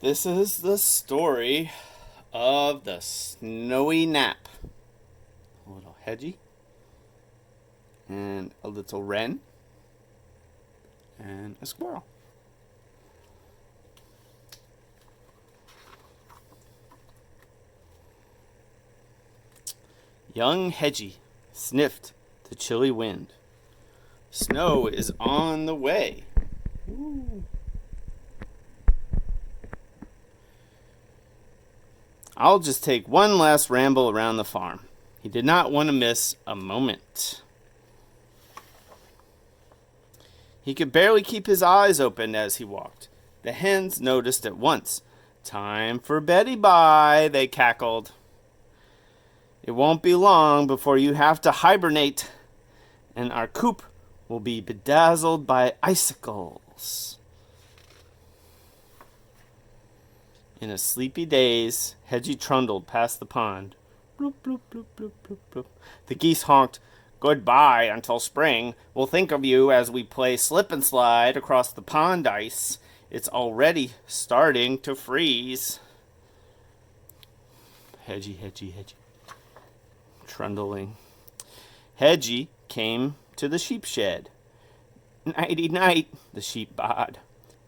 This is the story of the snowy nap. A little hedgie and a little wren and a squirrel. Young Hedgie sniffed the chilly wind. Snow is on the way. Ooh. I'll just take one last ramble around the farm. He did not want to miss a moment. He could barely keep his eyes open as he walked. The hens noticed at once. "Time for Betty bye," they cackled. "It won't be long before you have to hibernate, and our coop will be bedazzled by icicles." In a sleepy daze, Hedgie trundled past the pond. Bloop, bloop, bloop, bloop, bloop, bloop. The geese honked, "Goodbye until spring. We'll think of you as we play slip and slide across the pond ice. It's already starting to freeze." Hedgie, Hedgie, Hedgie. Trundling. Hedgie came to the sheep shed. "Nighty night," the sheep baaed.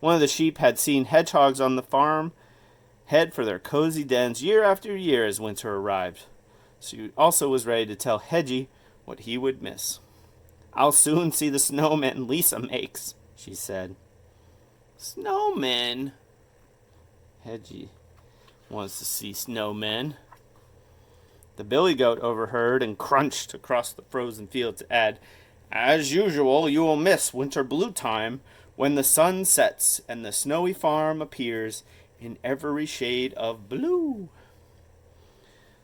One of the sheep had seen hedgehogs on the farm head for their cozy dens year after year as winter arrived. So he also was ready to tell Hedgie what he would miss. "I'll soon see the snowmen Lisa makes," she said. "Snowmen?" Hedgie wants to see snowmen. The billy goat overheard and crunched across the frozen field to add, "As usual, you will miss winter blue time when the sun sets and the snowy farm appears in every shade of blue."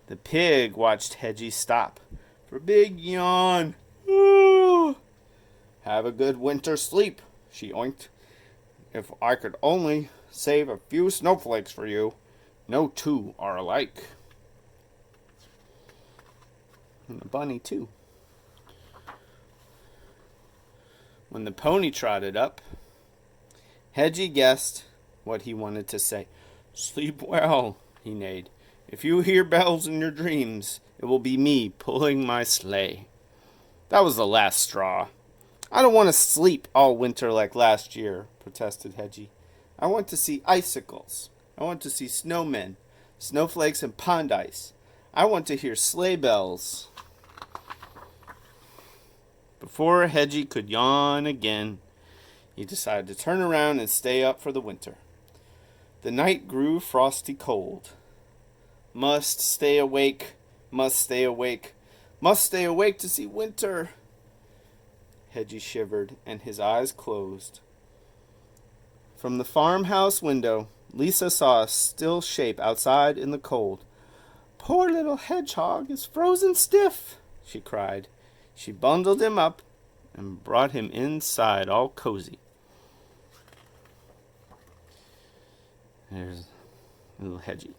The pig watched Hedgie stop for a big yawn. "Ooh. Have a good winter sleep," she oinked. "If I could only save a few snowflakes for you. No two are alike." And the bunny, too. When the pony trotted up, Hedgie guessed what he wanted to say. "Sleep well," he neighed. "If you hear bells in your dreams, it will be me pulling my sleigh." That was the last straw. "I don't want to sleep all winter like last year," protested Hedgie. "I want to see icicles. I want to see snowmen, snowflakes, and pond ice. I want to hear sleigh bells." Before Hedgie could yawn again, he decided to turn around and stay up for the winter. The night grew frosty cold. Must stay awake, must stay awake, must stay awake to see winter. Hedgie shivered, and his eyes closed. From the farmhouse window, Lisa saw a still shape outside in the cold. "Poor little hedgehog is frozen stiff," she cried. She bundled him up and brought him inside all cozy. There's little Hedgie.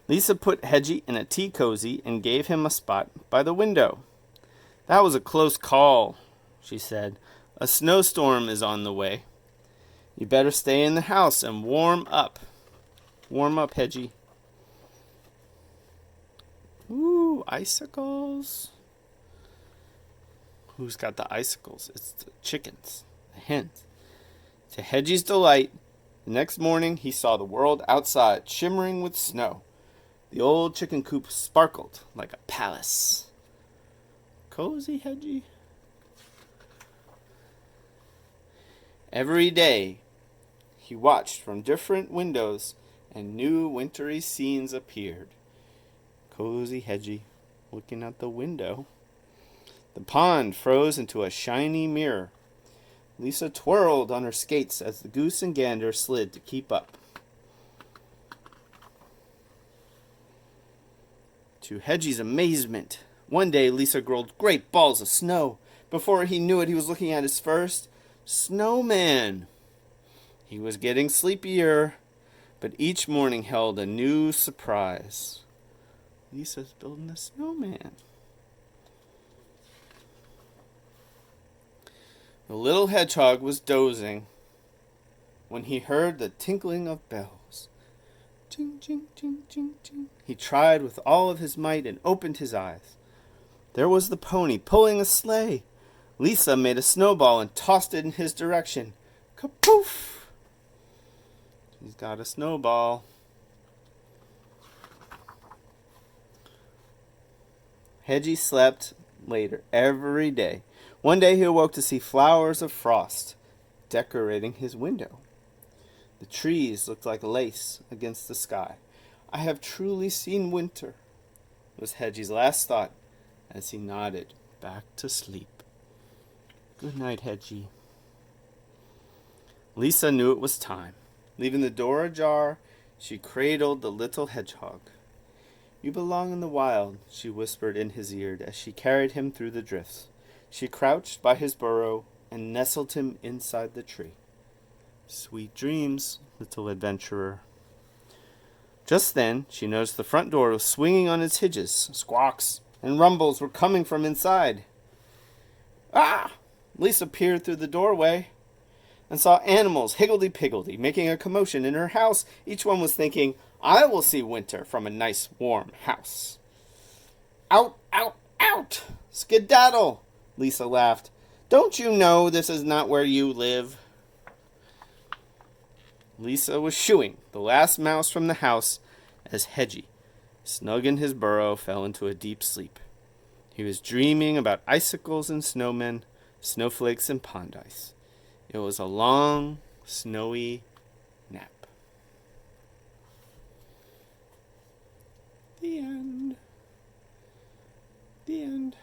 Lisa put Hedgie in a tea cozy and gave him a spot by the window. "That was a close call," she said. "A snowstorm is on the way. You better stay in the house and warm up. Warm up, Hedgie." Ooh, icicles. Who's got the icicles? It's the chickens, the hens. To Hedgie's delight, the next morning he saw the world outside shimmering with snow. The old chicken coop sparkled like a palace. Cozy, Hedgie. Every day he watched from different windows and new wintry scenes appeared. Cozy Hedgie, looking out the window. The pond froze into a shiny mirror. Lisa twirled on her skates as the goose and gander slid to keep up. To Hedgie's amazement, one day Lisa rolled great balls of snow. Before he knew it, he was looking at his first snowman. He was getting sleepier, but each morning held a new surprise. Lisa's building a snowman. The little hedgehog was dozing. when he heard the tinkling of bells. Ching, ching, ching, ching, ching. He tried with all of his might and opened his eyes. There was the pony pulling a sleigh. Lisa made a snowball and tossed it in his direction. Kapoof! He's got a snowball. Hedgie slept later every day. One day he awoke to see flowers of frost decorating his window. The trees looked like lace against the sky. I have truly seen winter, was Hedgie's last thought as he nodded back to sleep. Good night, Hedgie. Lisa knew it was time. Leaving the door ajar, she cradled the little hedgehog. You belong in the wild, she whispered in his ear as she carried him through the drifts. She crouched by his burrow and nestled him inside the tree. Sweet dreams, little adventurer. Just then, she noticed the front door was swinging on its hinges. Squawks and rumbles were coming from inside. Ah! Lisa peered through the doorway and saw animals higgledy-piggledy making a commotion in her house. Each one was thinking, I will see winter from a nice warm house. Out, out, out! Skedaddle! Lisa laughed. Don't you know this is not where you live? Lisa was shooing the last mouse from the house as Hedgie, snug in his burrow, fell into a deep sleep. He was dreaming about icicles and snowmen, snowflakes and pond ice. It was a long, snowy nap. The end. The end.